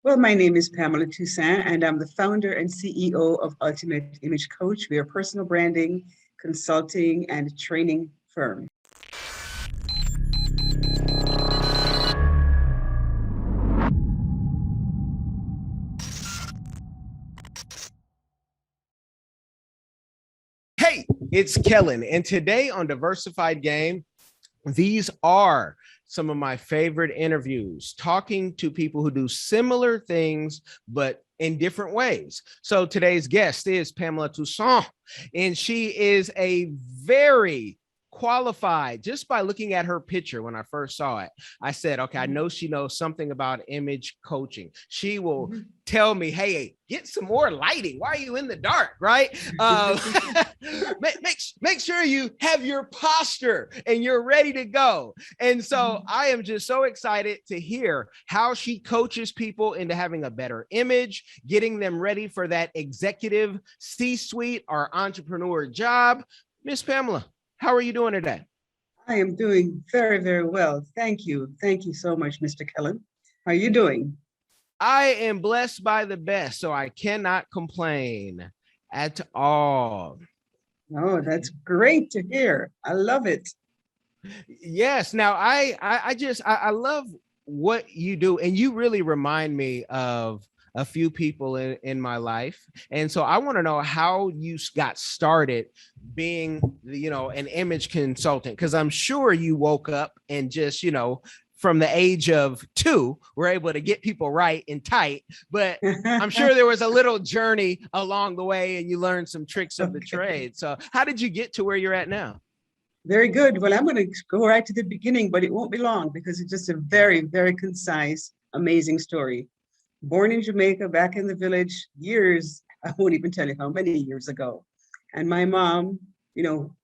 Well, my name is Pamela Toussaint, and I'm the founder and CEO of Ultimate Image Coach. We are a personal branding, consulting, and training firm. Hey, it's Kellen, and today on Diversified Game, these are some of my favorite interviews, talking to people who do similar things, but in different ways. So today's guest is Pamela Toussaint, and she is a very qualified, just by looking at her picture. When I first saw it, I said, okay, I know she knows something about image coaching. She will tell me, hey, get some more lighting. Why are you in the dark, right? Make sure you have your posture and you're ready to go. And so I am just so excited to hear how she coaches people into having a better image, getting them ready for that executive C-suite or entrepreneur job. Miss Pamela, how are you doing today? I am doing very, very well. Thank you. Thank you so much, Mr. Kellen. How are you doing? I am blessed by the best, so I cannot complain at all. Oh, that's great to hear. I love it. Yes. Now I love what you do, and you really remind me of a few people in my life. And so I want to know how you got started being, an image consultant, because I'm sure you woke up and just, from the age of 2, were able to get people right and tight, but I'm sure there was a little journey along the way and you learned some tricks of the trade. So how did you get to where you're at now? Very good. Well, I'm going to go right to the beginning, but it won't be long because it's just a very, very concise, amazing story. Born in Jamaica, back in the village years, I won't even tell you how many years ago. And my mom,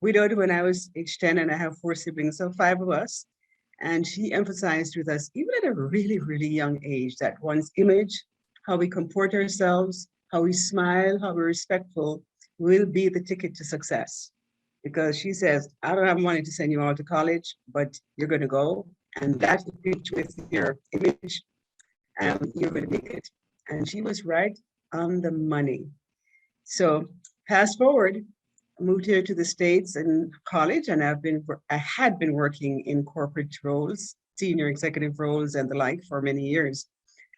widowed when I was age 10, and I have 4 siblings, so 5 of us. And she emphasized with us, even at a really, really young age, that one's image, how we comport ourselves, how we smile, how we're respectful, will be the ticket to success. Because she says, I don't have money to send you all to college, but you're going to go. And that's with your image, you're going to make it. And she was right on the money. So fast forward, I moved here to the States in college, and I had been working in corporate roles, senior executive roles and the like for many years.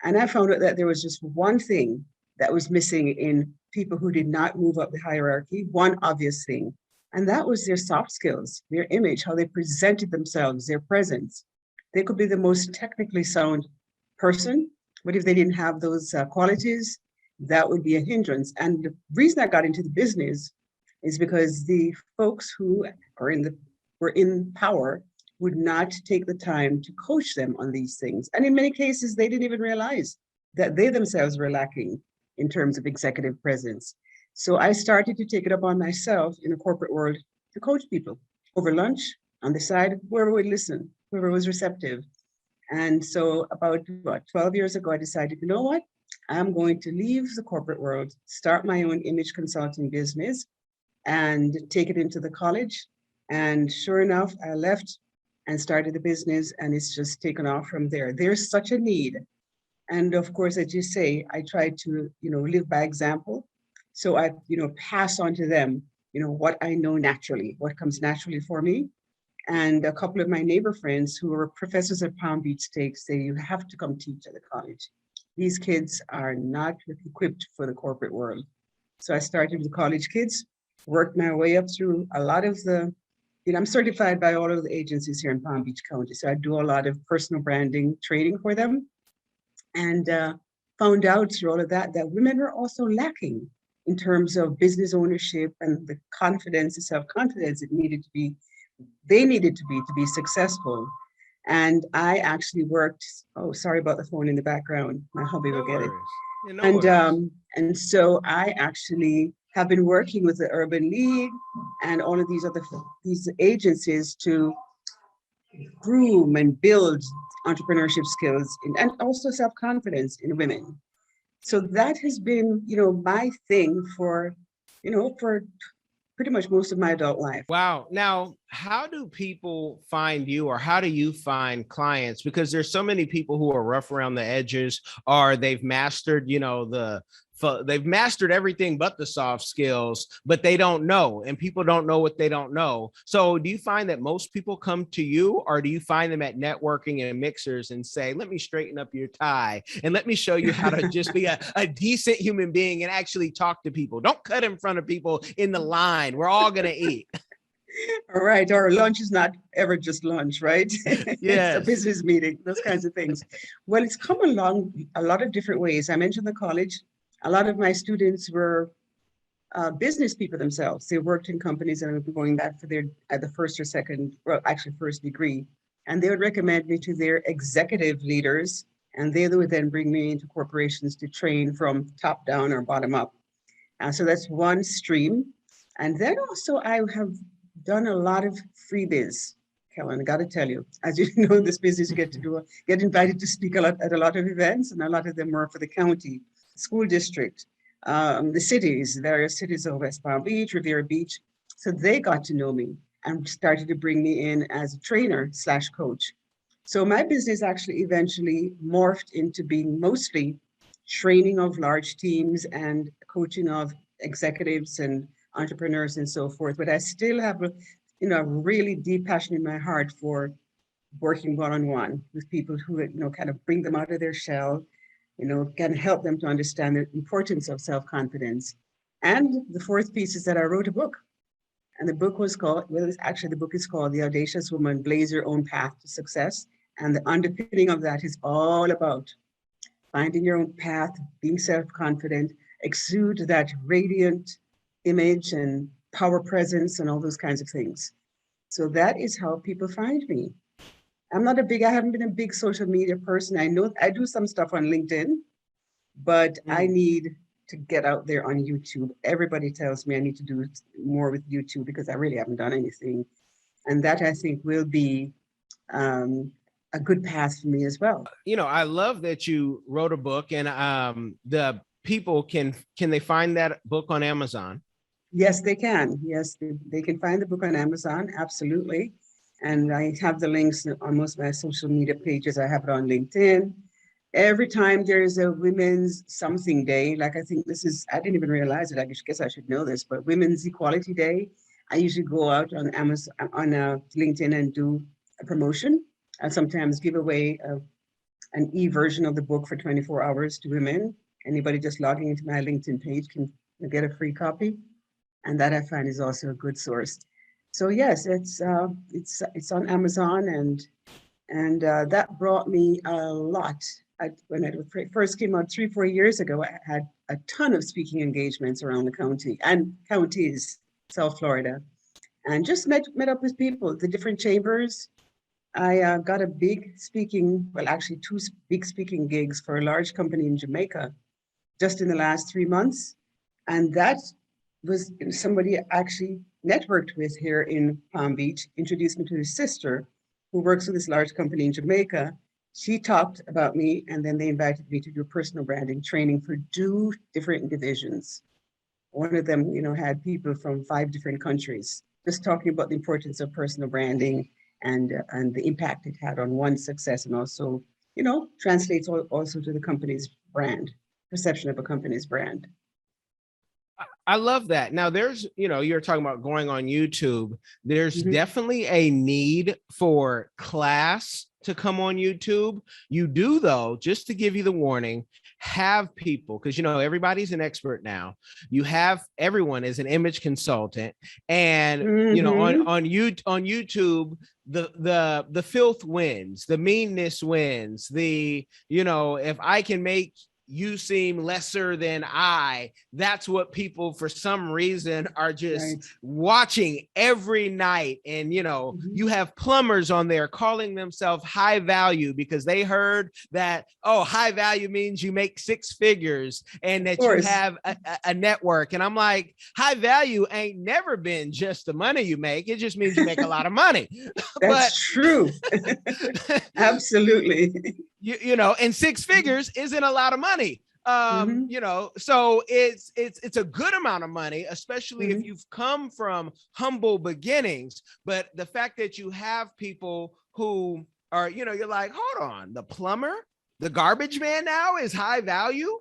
And I found out that there was just one thing that was missing in people who did not move up the hierarchy, one obvious thing, and that was their soft skills, their image, how they presented themselves, their presence. They could be the most technically sound person, but if they didn't have those qualities, that would be a hindrance. And the reason I got into the business is because the folks who were in power would not take the time to coach them on these things. And in many cases, they didn't even realize that they themselves were lacking in terms of executive presence. So I started to take it upon myself in the corporate world to coach people over lunch, on the side, whoever would listen, whoever was receptive. And so about 12 years ago, I decided, you know what? I'm going to leave the corporate world, start my own image consulting business, and take it into the college. And sure enough, I left and started the business, and it's just taken off from there. There's such a need. And of course, as you say, I try to, live by example. So I, pass on to them, what I know naturally, what comes naturally for me. And a couple of my neighbor friends who were professors at Palm Beach State say, you have to come teach at the college. These kids are not equipped for the corporate world. So I started with the college kids, worked my way up through a lot of I'm certified by all of the agencies here in Palm Beach County. So I do a lot of personal branding training for them, and found out through all of that women are also lacking in terms of business ownership and the confidence, the self-confidence they needed to be successful. And I actually worked, oh, sorry about the phone in the background. My hubby will get it. Yeah, no And worries. and so I actually have been working with the Urban League and all of these agencies to groom and build entrepreneurship skills and also self-confidence in women. So that has been, my thing for pretty much most of my adult life. Wow. Now, how do people find you, or how do you find clients? Because there's so many people who are rough around the edges, or they've mastered, they've mastered everything but the soft skills, but they don't know, and people don't know what they don't know. So do you find that most people come to you, or do you find them at networking and mixers and say, let me straighten up your tie and let me show you how to just be a decent human being and actually talk to people? Don't cut in front of people in the line. We're all going to eat. All right. Or lunch is not ever just lunch, right? It's a Yes. business meeting, those kinds of things. Well, it's come along a lot of different ways. I mentioned the college. A lot of my students were business people themselves. They worked in companies and were going back for their at the first or second, well, actually first degree. And they would recommend me to their executive leaders, and they would then bring me into corporations to train from top down or bottom up. So that's one stream. And then also I have done a lot of freebies, Kellen. I got to tell you, as you know, in this business, you get invited to speak a lot at a lot of events, and a lot of them are for the county, school district, the cities, various cities of West Palm Beach, Riviera Beach. So they got to know me and started to bring me in as a trainer / coach. So my business actually eventually morphed into being mostly training of large teams and coaching of executives and entrepreneurs and so forth. But I still have a really deep passion in my heart for working one-on-one with people who, kind of bring them out of their shell, can help them to understand the importance of self-confidence. And the fourth piece is that I wrote a book. And the book was called, the book is called The Audacious Woman, Blaze Your Own Path to Success. And the underpinning of that is all about finding your own path, being self-confident, exude that radiant image and power presence and all those kinds of things. So that is how people find me. I haven't been a big social media person. I know I do some stuff on LinkedIn, but I need to get out there on YouTube. Everybody tells me I need to do more with YouTube because I really haven't done anything. And that I think will be a good path for me as well. I love that you wrote a book, and the people can they find that book on Amazon? Yes, they can. Yes, they can find the book on Amazon. Absolutely. And I have the links on most of my social media pages. I have it on LinkedIn. Every time there's a Women's Something Day, like I didn't even realize it. I guess I should know this, but Women's Equality Day, I usually go out on Amazon, on LinkedIn and do a promotion. I sometimes give away an e-version of the book for 24 hours to women. Anybody just logging into my LinkedIn page can get a free copy. And that I find is also a good source. So yes, it's on Amazon, and that brought me a lot. When it first came out 3-4 years ago, I had a ton of speaking engagements around the county and counties, South Florida, and just met up with people, the different chambers. I got a two big speaking gigs for a large company in Jamaica just in the last 3 months. And that was somebody actually networked with here in Palm Beach, introduced me to his sister, who works with this large company in Jamaica. She talked about me, and then they invited me to do personal branding training for 2 different divisions. One of them, had people from 5 different countries, just talking about the importance of personal branding and the impact it had on one's success, and also, translates also to the company's brand, perception of a company's brand. I love that. Now there's, you're talking about going on YouTube. There's definitely a need for class to come on YouTube. You do, though, just to give you the warning, have people, because everybody's an expert now. Everyone is an image consultant, and on YouTube, the filth wins, the meanness wins, if I can make you seem lesser than I, that's what people for some reason are just watching every night. And you have plumbers on there calling themselves high value because they heard that, high value means you make 6 figures and that you have a network. And I'm like, high value ain't never been just the money you make. It just means you make a lot of money. That's true. Absolutely. And 6 figures isn't a lot of money. Mhm. You know, so it's a good amount of money, especially if Mhm. you've come from humble beginnings. But the fact that you have people who are, you know, you're like, hold on, the plumber, the garbage man now is high value.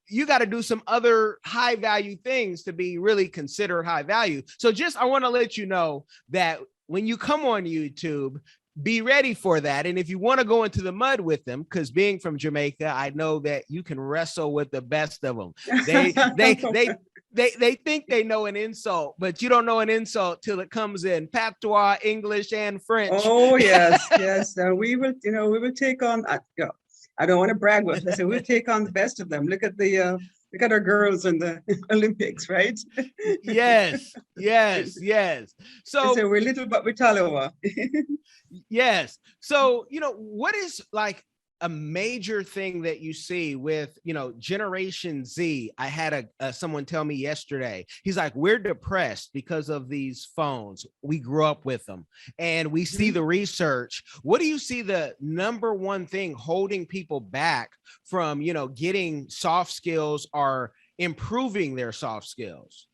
You got to do some other high value things to be really considered high value. So just I want to let you know that when you come on YouTube, be ready for that. And if you want to go into the mud with them, because being from Jamaica, I know that you can wrestle with the best of them. They they they they think they know an insult, but you don't know an insult till it comes in patois, English, and French. Oh yes, yes. We will, we will take on. I don't want to brag, but I say we'll take on the best of them. Look at our girls in the Olympics, right? Yes, yes, yes. I say So we're little, but we're Talawa. yes. So, you know, what is like a major thing that you see with, you know, Generation Z? I had someone tell me yesterday, he's like, we're depressed because of these phones. We grew up with them and we see Mhm. the research. What do you see the number one thing holding people back from, you know, getting soft skills or improving their soft skills?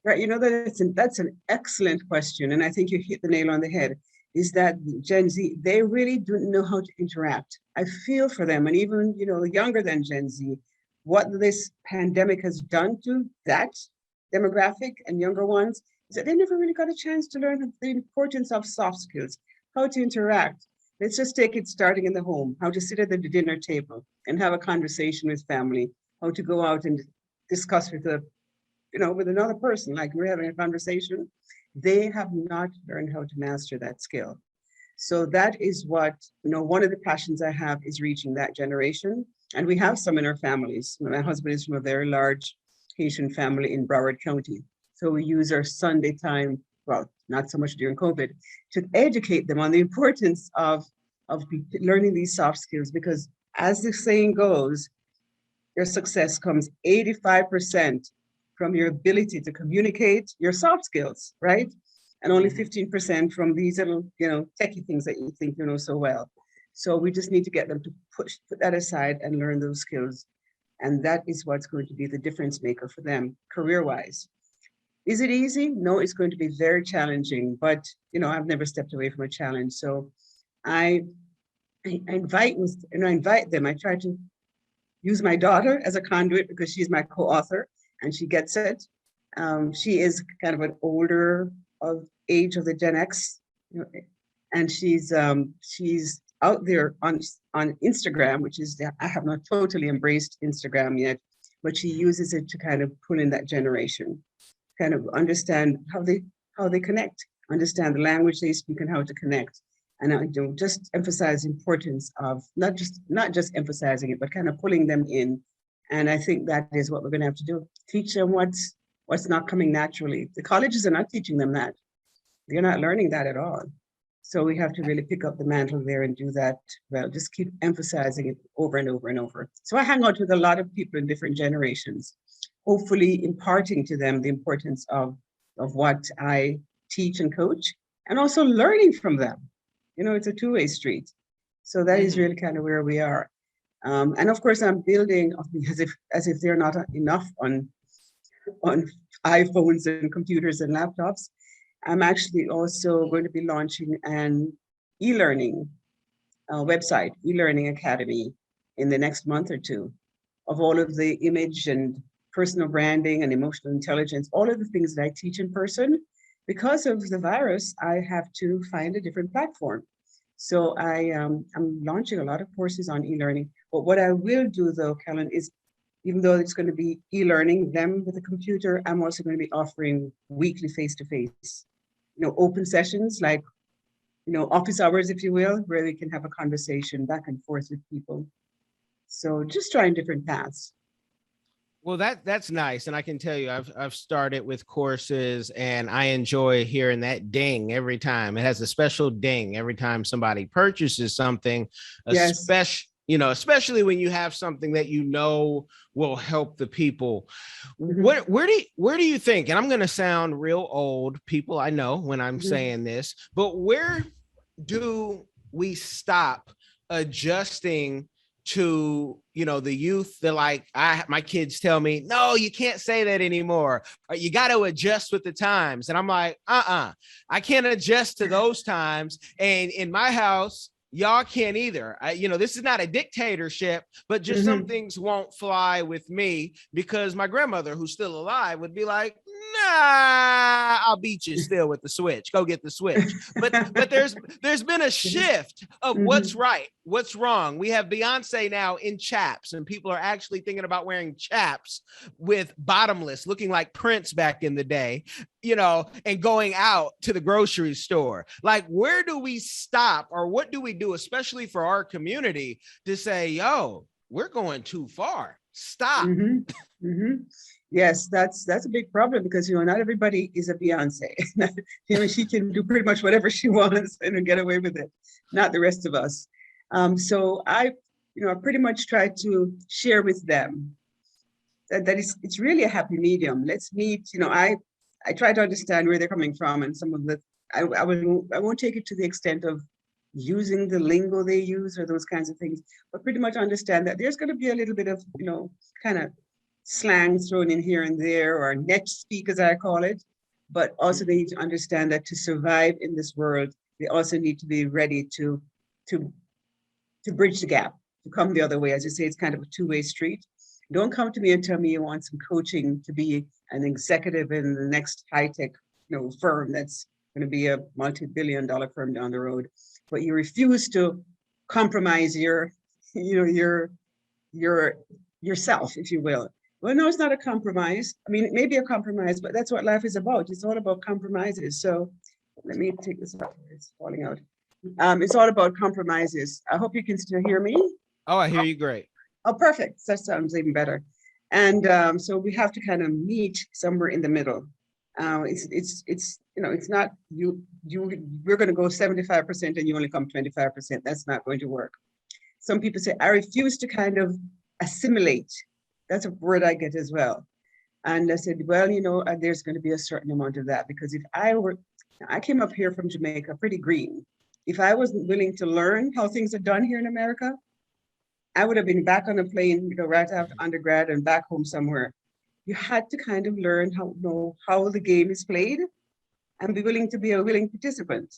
Right, that's an excellent question, and I think you hit the nail on the head. Is that Gen Z? They really don't know how to interact. I feel for them, and even younger than Gen Z, what this pandemic has done to that demographic and younger ones is that they never really got a chance to learn the importance of soft skills, how to interact. Let's just take it starting in the home, how to sit at the dinner table and have a conversation with family, how to go out and discuss with another person, like we're having a conversation, they have not learned how to master that skill. So that is what, one of the passions I have is reaching that generation. And we have some in our families. My husband is from a very large Haitian family in Broward County. So we use our Sunday time, well, not so much during COVID, to educate them on the importance of learning these soft skills, because as the saying goes, your success comes 85% from your ability to communicate your soft skills, right? And only 15% from these little, techie things that you think you know so well. So we just need to get them to put that aside and learn those skills. And that is what's going to be the difference maker for them career-wise. Is it easy? No, it's going to be very challenging, but I've never stepped away from a challenge. So I, I invite them. I try to use my daughter as a conduit because she's my co-author and she gets it. She is kind of an older of age of the Gen X, and she's out there on Instagram, which is I have not totally embraced Instagram yet, but she uses it to kind of pull in that generation, kind of understand how they connect, understand the language they speak and how to connect. And I do just emphasize the importance of not just emphasizing it, but kind of pulling them in. And I think that is what we're going to have to do. Teach them what's not coming naturally. The colleges are not teaching them that. They're not learning that at all. So we have to really pick up the mantle there and do that. Well, just keep emphasizing it over and over and over. So I hang out with a lot of people in different generations, hopefully imparting to them the importance of what I teach and coach, and also learning from them. It's a two-way street. So that is Mhm. really kind of where we are. And of course, I'm building as if they're not enough on iPhones and computers and laptops. I'm actually also going to be launching an e-learning website, e-learning academy, in the next month or two, of all of the image and personal branding and emotional intelligence, all of the things that I teach in person. Because of the virus, I have to find a different platform. So I'm launching a lot of courses on e-learning. But what I will do though, Kellen, is even though it's going to be e-learning, them with a computer, I'm also going to be offering weekly face-to-face, open sessions like, office hours, if you will, where they can have a conversation back and forth with people. So just trying different paths. Well, that's nice, and I can tell you, I've started with courses, and I enjoy hearing that ding every time. It has a special ding every time somebody purchases something, Yes. especially when you have something that will help the people. Mhm. Where do you think? And I'm going to sound real old, people. I know when I'm Mhm. saying this, but where do we stop adjusting to, you know, the youth. They're like, my kids tell me, no, you can't say that anymore, or you got to adjust with the times. And I'm like, I can't adjust to those times. And in my house, y'all can't either. You know, this is not a dictatorship, but just some things won't fly with me, because my grandmother, who's still alive, would be like, nah, I'll beat you still with the switch. Go get the switch. But there's been a shift of what's right, what's wrong. We have Beyonce now in chaps, and people are actually thinking about wearing chaps with bottomless, looking like Prince back in the day, you know, and going out to the grocery store. Like, where do we stop, or what do we do, especially for our community, to say, yo, we're going too far? Stop. Yes, that's a big problem, because you know, not everybody is a Beyonce. You know, she can do pretty much whatever she wants and get away with it. Not the rest of us. So I pretty much try to share with them that it's really a happy medium. Let's meet. You know, I try to understand where they're coming from, and some of the I won't take it to the extent of using the lingo they use or those kinds of things, but pretty much understand that there's going to be a little bit of, you know, kind of slang thrown in here and there, or net speak, as I call it. But also they need to understand that to survive in this world, they also need to be ready to bridge the gap, to come the other way. As you say, it's kind of a two-way street. Don't come to me and tell me you want some coaching to be an executive in the next high-tech, you know, firm that's going to be a multi-billion-dollar firm down the road, but you refuse to compromise yourself, if you will. Well, no, it's not a compromise. I mean, it may be a compromise, but that's what life is about. It's all about compromises. So let me take this out. It's falling out. It's all about compromises. I hope you can still hear me. Oh, I hear you great. Oh, perfect. That sounds even better. And so we have to kind of meet somewhere in the middle. It's you know, it's not we're going to go 75% and you only come 25%. That's not going to work. Some people say, I refuse to kind of assimilate. That's a word I get as well. And I said, well, you know, there's going to be a certain amount of that, because if I came up here from Jamaica pretty green. If I wasn't willing to learn how things are done here in America, I would have been back on a plane, you know, right after undergrad and back home somewhere. You had to kind of learn how the game is played and be willing to be a willing participant.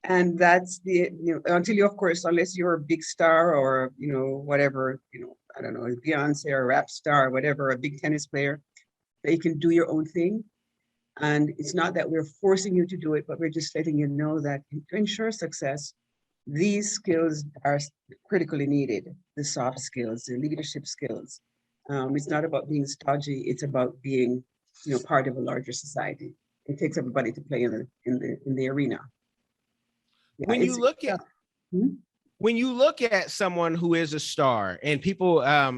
And that's until you, of course, unless you're a big star or, you know, whatever, you know, I don't know, Beyonce or a rap star or whatever, a big tennis player, that you can do your own thing. And it's not that we're forcing you to do it, but we're just letting you know that to ensure success, these skills are critically needed. The soft skills, the leadership skills. It's not about being stodgy. It's about being, you know, part of a larger society. It takes everybody to play in the arena. Yeah, When you look at when you look at someone who is a star, and people,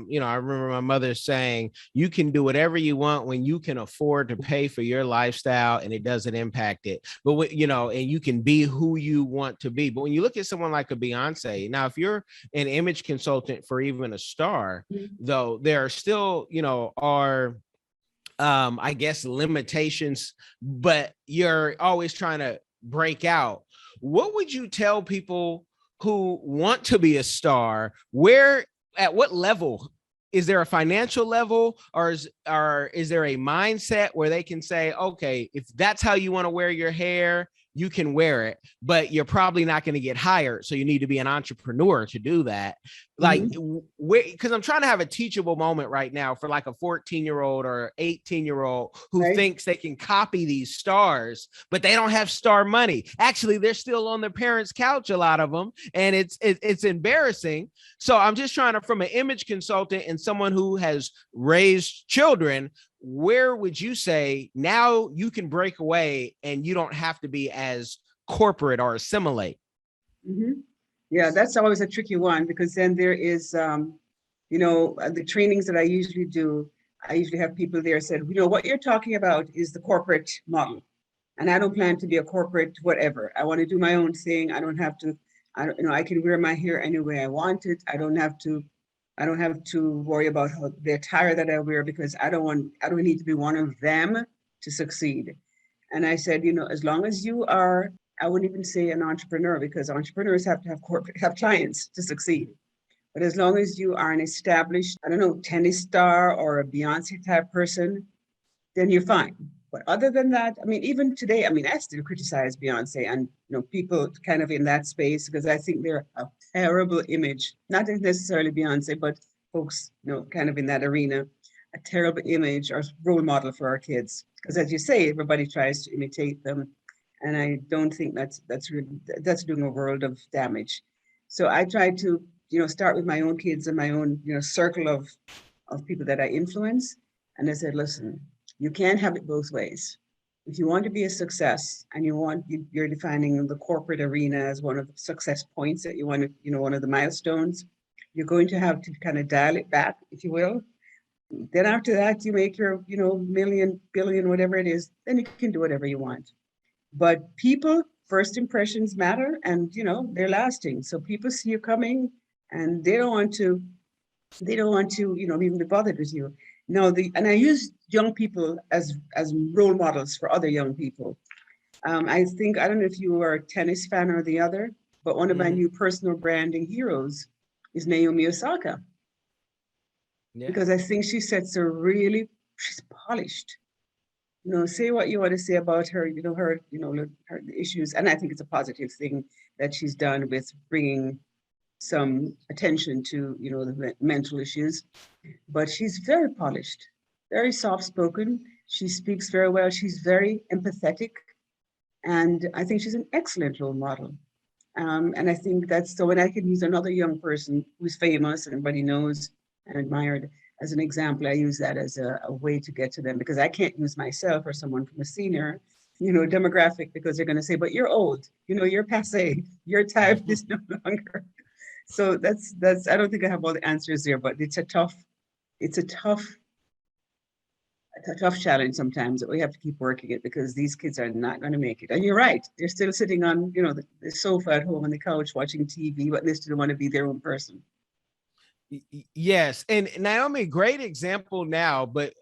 you know, I remember my mother saying, you can do whatever you want when you can afford to pay for your lifestyle and it doesn't impact it. But, you know, and you can be who you want to be. But when you look at someone like a Beyonce, now, if you're an image consultant for even a star, though, there are still, you know, I guess, limitations, but you're always trying to break out. What would you tell people who want to be a star? At what level? Is there a financial level, or is there a mindset where they can say, okay, if that's how you want to wear your hair, you can wear it, but you're probably not going to get hired. So you need to be an entrepreneur to do that. Like, because I'm trying to have a teachable moment right now for like a 14-year-old or 18-year-old who thinks they can copy these stars, but they don't have star money. Actually, they're still on their parents' couch, a lot of them, and it's embarrassing. So I'm just trying to, from an image consultant and someone who has raised children, where would you say now you can break away and you don't have to be as corporate or assimilate? Yeah, that's always a tricky one, because then there is, you know, the trainings that I usually do, I usually have people there said, you know, what you're talking about is the corporate model. And I don't plan to be a corporate whatever. I want to do my own thing. I don't have to, I can wear my hair any way I want it. I don't have to worry about the attire that I wear, because I don't need to be one of them to succeed. And I said, you know, as long as you are, I wouldn't even say an entrepreneur, because entrepreneurs have to have clients to succeed. But as long as you are an established, I don't know, tennis star or a Beyonce type person, then you're fine. But other than that, I mean, even today, I mean, I still criticize Beyonce and people kind of in that space because I think they're a terrible image. Not necessarily Beyonce, but folks, kind of in that arena, a terrible image or role model for our kids. Because as you say, everybody tries to imitate them, and I don't think that's doing a world of damage. So I try to start with my own kids and my own circle of people that I influence, and I said, listen, you can't have it both ways. If you want to be a success and you're defining the corporate arena as one of the success points that you want to, one of the milestones, you're going to have to kind of dial it back, if you will. Then after that, you make your, million, billion, whatever it is, then you can do whatever you want. But people, first impressions matter, and they're lasting. So people see you coming and they don't want to even be bothered with you. No, and I use young people as role models for other young people. I don't know if you are a tennis fan or the other, but one of my new personal branding heroes is Naomi Osaka, Yeah. because I think she sets she's polished. Say what you want to say about her, her issues, and I think it's a positive thing that she's done with bringing some attention to the mental issues. But she's very polished, very soft spoken. She speaks very well. She's very empathetic, and I think she's an excellent role model. And I think that's so. When I can use another young person who's famous and everybody knows and admired as an example, I use that as a way to get to them, because I can't use myself or someone from a senior demographic, because they're going to say, but you're old, you're passe, your time is no longer. So that's I don't think I have all the answers there, but it's a tough challenge sometimes that we have to keep working it, because these kids are not going to make it. And you're right, they're still sitting on the sofa at home on the couch watching TV, but they still want to be their own person. Yes. And Naomi, great example now, but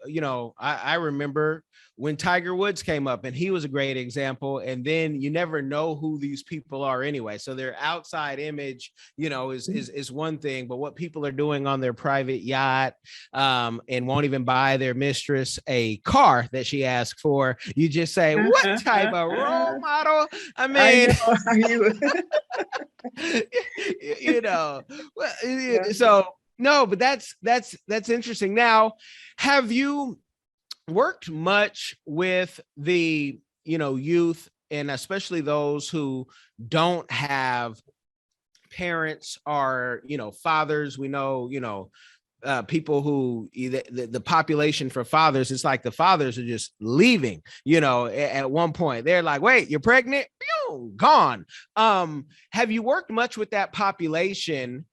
I remember when Tiger Woods came up, and he was a great example. And then you never know who these people are anyway. So their outside image, is one thing, but what people are doing on their private yacht, and won't even buy their mistress a car that she asked for. You just say, what type of role model? I mean, so no, but that's interesting. Now, have you worked much with the youth, and especially those who don't have parents or fathers? We know people who the population for fathers, it's like the fathers are just leaving. At one point they're like, wait, you're pregnant? Pew, gone. Have you worked much with that population?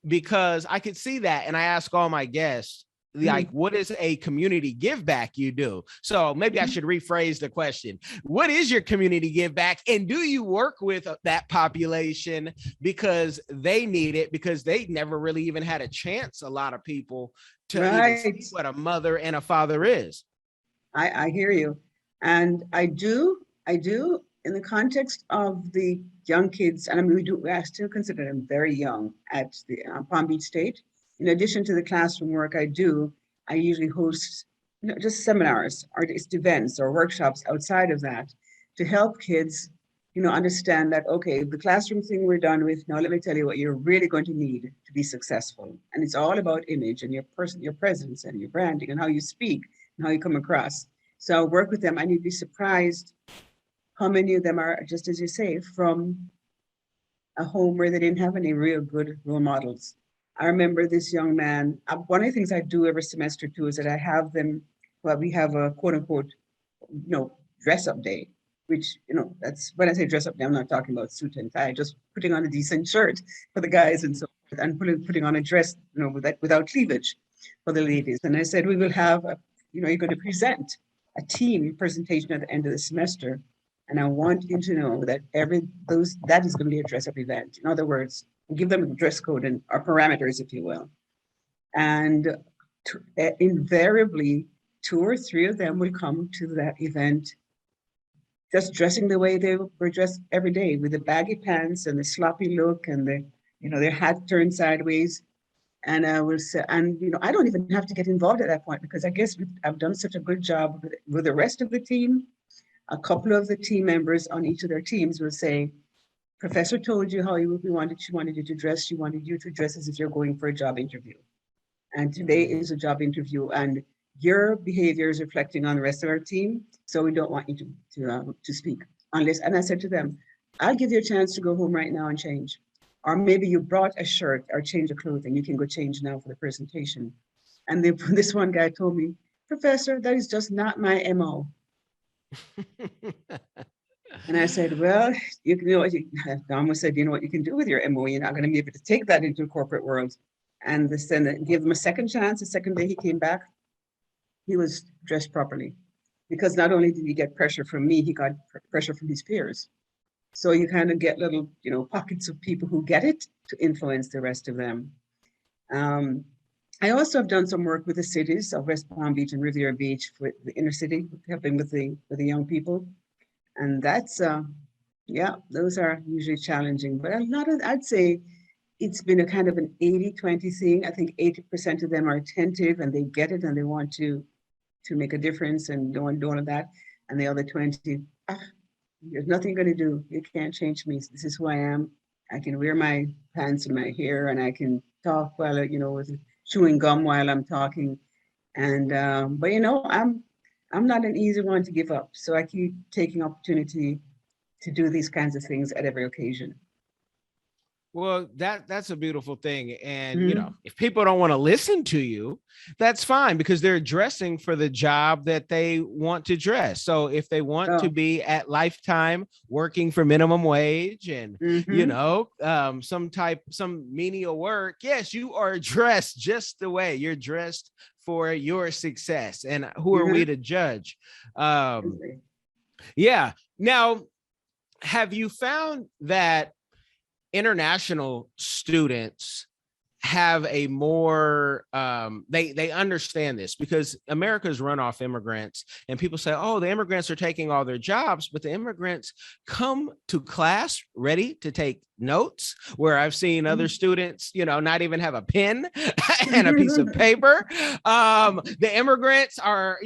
Because I could see that, and I ask all my guests, like, what is a community give back you do? So maybe I should rephrase the question. What is your community give back? And do you work with that population because they need it, because they never really even had a chance, a lot of people, to even see what a mother and a father is? I hear you. And I do in the context of the young kids, and I mean, I still consider them very young at the Palm Beach State. In addition to the classroom work I usually host just seminars or just events or workshops outside of that to help kids, understand that, okay, the classroom thing we're done with. Now, let me tell you what you're really going to need to be successful. And it's all about image and your presence and your branding and how you speak and how you come across. So I'll work with them, and you'd be surprised how many of them are, just as you say, from a home where they didn't have any real good role models. I remember this young man. One of the things I do every semester too is that I have them. Well, we have a quote unquote, dress up day, which that's when I say dress up day, I'm not talking about suit and tie, just putting on a decent shirt for the guys and so forth, and putting on a dress, without cleavage for the ladies. And I said we will have you're going to present a team presentation at the end of the semester. And I want you to know that that is going to be a dress-up event. In other words, give them a dress code and or parameters, if you will. And invariably, 2 or 3 of them will come to that event just dressing the way they were dressed every day, with the baggy pants and the sloppy look and their hat turned sideways. And I will say, and I don't even have to get involved at that point because I guess I've done such a good job with the rest of the team. A couple of the team members on each of their teams will say, Professor told you how she wanted you to dress. She wanted you to dress as if you're going for a job interview. And today is a job interview, and your behavior is reflecting on the rest of our team. So we don't want you to speak unless. And I said to them, I'll give you a chance to go home right now and change, or maybe you brought a shirt or change of clothing. You can go change now for the presentation. And this one guy told me, Professor, that is just not my MO. And I said, well, I almost said, you know what you can do with your MO. You're not going to be able to take that into the corporate world. And then give him a second chance. The second day he came back, he was dressed properly. Because not only did he get pressure from me, he got pressure from his peers. So you kind of get little, pockets of people who get it to influence the rest of them. I also have done some work with the cities of West Palm Beach and Riviera Beach, with the inner city, helping with the young people. And that's, those are usually challenging. But I'd say it's been a kind of an 80-20 thing. I think 80% of them are attentive and they get it and they want to make a difference and don't want to do all of that. And the other 20, there's nothing going to do. You can't change me. This is who I am. I can wear my pants and my hair and I can talk while, with chewing gum while I'm talking. And, but I'm not an easy one to give up. So I keep taking opportunity to do these kinds of things at every occasion. Well, that's a beautiful thing. And, if people don't want to listen to you, that's fine because they're dressing for the job that they want to dress. So if they want to be at Lifetime working for minimum wage and, some menial work, yes, you are dressed just the way you're dressed for your success. And who are we to judge? Yeah. Now, have you found that international students have a more they understand this because America's run off immigrants and people say, oh, the immigrants are taking all their jobs, but the immigrants come to class ready to take notes, where I've seen other students, not even have a pen and a piece of paper. The immigrants are,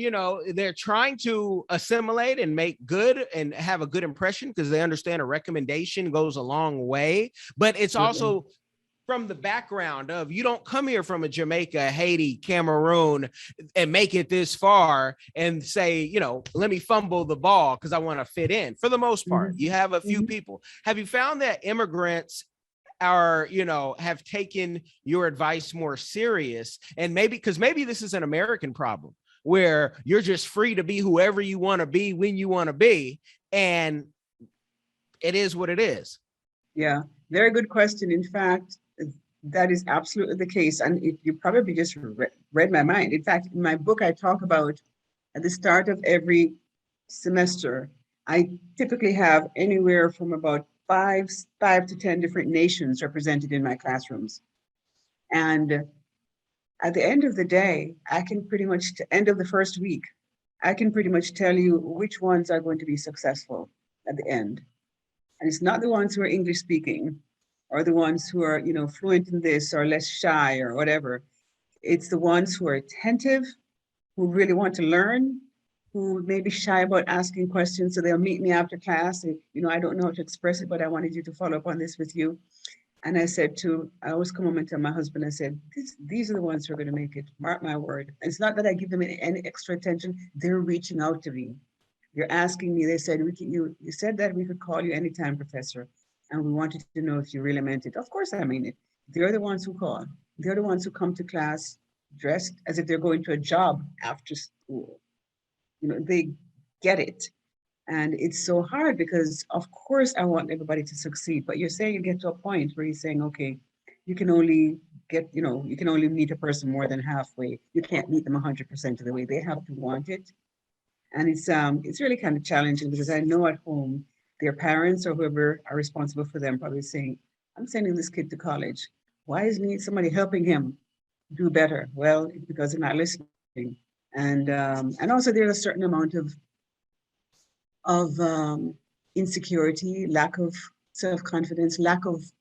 they're trying to assimilate and make good and have a good impression because they understand a recommendation goes a long way, but it's also from the background of you don't come here from a Jamaica, Haiti, Cameroon and make it this far and say, let me fumble the ball because I want to fit in. For the most part, you have a few people. Have you found that immigrants are, have taken your advice more serious? And maybe this is an American problem where you're just free to be whoever you want to be when you want to be. And it is what it is. Yeah, very good question. In fact, that is absolutely the case. And you probably just read my mind. In fact, in my book, I talk about at the start of every semester, I typically have anywhere from about five to 10 different nations represented in my classrooms. And at the end of the day, end of the first week, I can pretty much tell you which ones are going to be successful at the end. And it's not the ones who are English speaking or the ones who are, fluent in this or less shy or whatever. It's the ones who are attentive, who really want to learn, who may be shy about asking questions. So they'll meet me after class. And, I don't know how to express it, but I wanted you to follow up on this with you. And I always come home and tell my husband, I said, these are the ones who are going to make it. Mark my word. And it's not that I give them any extra attention. They're reaching out to me. You're asking me, they said, you said that we could call you anytime, Professor. And we wanted to know if you really meant it. Of course I mean it. They're the ones who call. They're the ones who come to class dressed as if they're going to a job after school. They get it. And it's so hard because, of course, I want everybody to succeed. But you're saying you get to a point where you're saying, okay, you can only meet a person more than halfway. You can't meet them 100% of the way. They have to want it. And it's really kind of challenging because I know at home, their parents or whoever are responsible for them probably saying, I'm sending this kid to college. Why isn't somebody helping him do better? Well, it's because they're not listening. And also there's a certain amount of insecurity, lack of self-confidence, lack of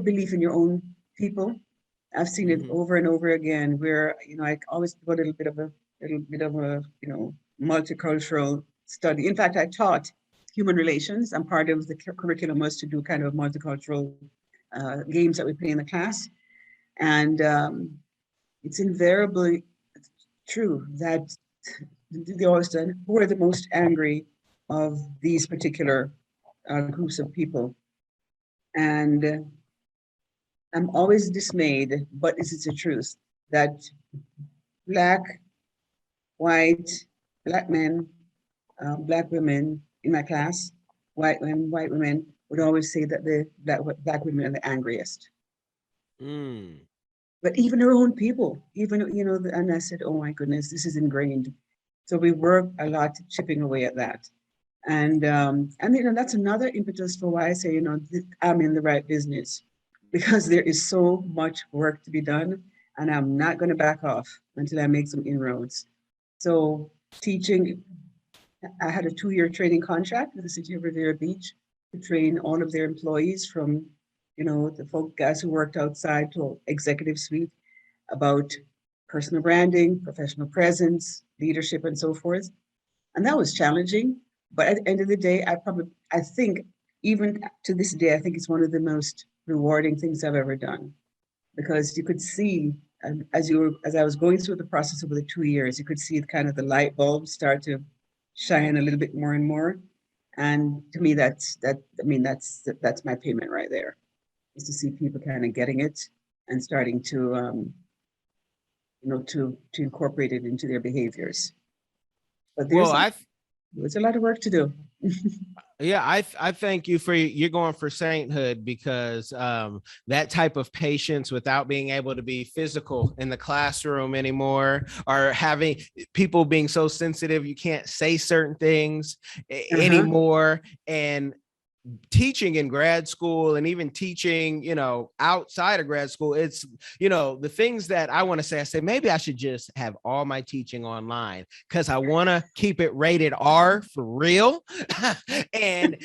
belief in your own people. I've seen it over and over again where, I always do a little bit of a, multicultural study. In fact, I taught human relations, and part of the curriculum was to do kind of multicultural games that we play in the class. And it's invariably true that the Austin, who are the most angry of these particular groups of people. And I'm always dismayed, but this is the truth, that Black, white, Black men, Black women in my class, white women would always say that the Black women are the angriest. Mm. But even their own people, even, and I said, oh my goodness, this is ingrained. So we work a lot chipping away at that. And that's another impetus for why I say, I'm in the right business, because there is so much work to be done, and I'm not going to back off until I make some inroads. So teaching, I had a 2-year training contract with the city of Riviera Beach to train all of their employees from, the folk guys who worked outside to executive suite about personal branding, professional presence, leadership, and so forth. And that was challenging. But at the end of the day, I think, even to this day, I think it's one of the most rewarding things I've ever done, because you could see, as I was going through the process over the 2 years, you could see kind of the light bulbs start to shine a little bit more and more. And to me, that's my payment right there, is to see people kind of getting it and starting to to incorporate it into their behaviors. But there's a lot of work to do. Yeah, I thank you for you're going for sainthood, because that type of patience without being able to be physical in the classroom anymore, or having people being so sensitive you can't say certain things anymore, and teaching in grad school and even teaching, outside of grad school, it's, the things that I want to say, I say, maybe I should just have all my teaching online, because I want to keep it rated R for real. and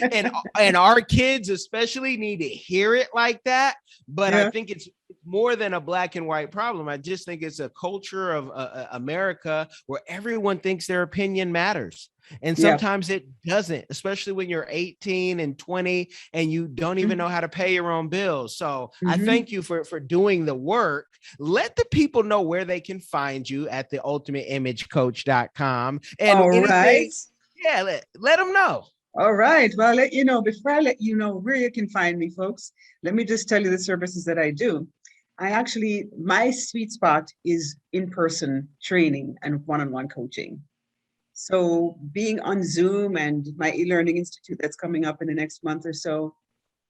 our kids especially need to hear it like that. But I think it's more than a black and white problem. I just think it's a culture of America where everyone thinks their opinion matters. And sometimes it doesn't, especially when you're 18 and 20 and you don't even know how to pay your own bills. So I thank you for doing the work. Let the people know where they can find you at the ultimateimagecoach.com. And all anything, right. Let them know. All right. Well, I'll let you know. Before I let you know where you can find me, folks, let me just tell you the services that I do. My sweet spot is in-person training and one-on-one coaching. So being on Zoom and my e-learning institute that's coming up in the next month or so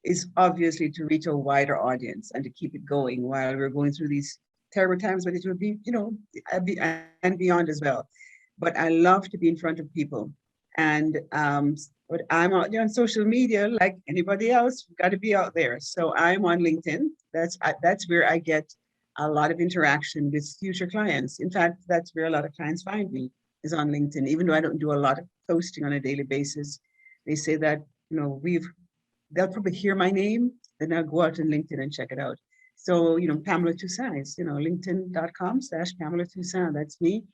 is obviously to reach a wider audience and to keep it going while we're going through these terrible times, but it will be, and beyond as well. But I love to be in front of people. And but I'm out there on social media like anybody else. You've got to be out there. So I'm on LinkedIn. That's where I get a lot of interaction with future clients. In fact, that's where a lot of clients find me, is on LinkedIn. Even though I don't do a lot of posting on a daily basis, they say that, they'll probably hear my name, then I'll go out on LinkedIn and check it out. So, Pamela Toussaint is, linkedin.com/Pamela Toussaint, that's me.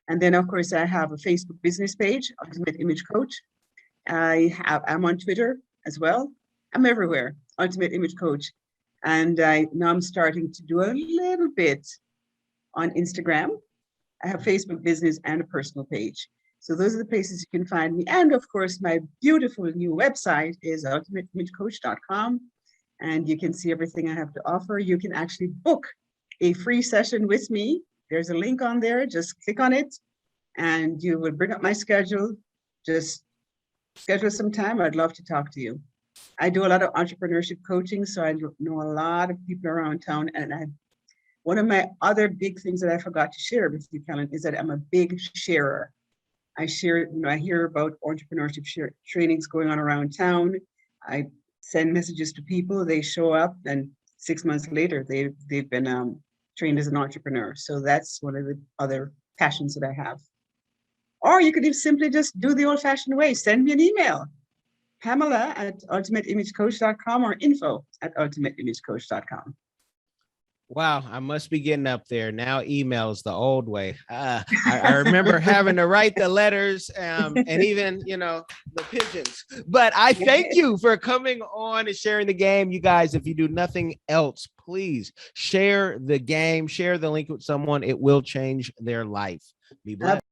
And then of course I have a Facebook business page, Ultimate Image Coach. I'm on Twitter as well. I'm everywhere, Ultimate Image Coach. And now I'm starting to do a little bit on Instagram. I have Facebook business and a personal page. So those are the places you can find me. And of course, my beautiful new website is ultimateimagecoach.com. And you can see everything I have to offer. You can actually book a free session with me. There's a link on there. Just click on it and you will bring up my schedule. Just schedule some time. I'd love to talk to you. I do a lot of entrepreneurship coaching, so I know a lot of people around town. And one of my other big things that I forgot to share with you, Kellen, is that I'm a big sharer. I share, I hear about entrepreneurship trainings going on around town. I send messages to people, they show up, and 6 months later, they've been trained as an entrepreneur. So that's one of the other passions that I have. Or you could simply just do the old-fashioned way. Send me an email, Pamela@ultimateimagecoach.com or info@ultimateimagecoach.com. Wow, I must be getting up there now. Emails the old way. I remember having to write the letters, and even the pigeons. But I thank you for coming on and sharing the game, you guys. If you do nothing else, please share the game, share the link with someone. It will change their life. Be blessed.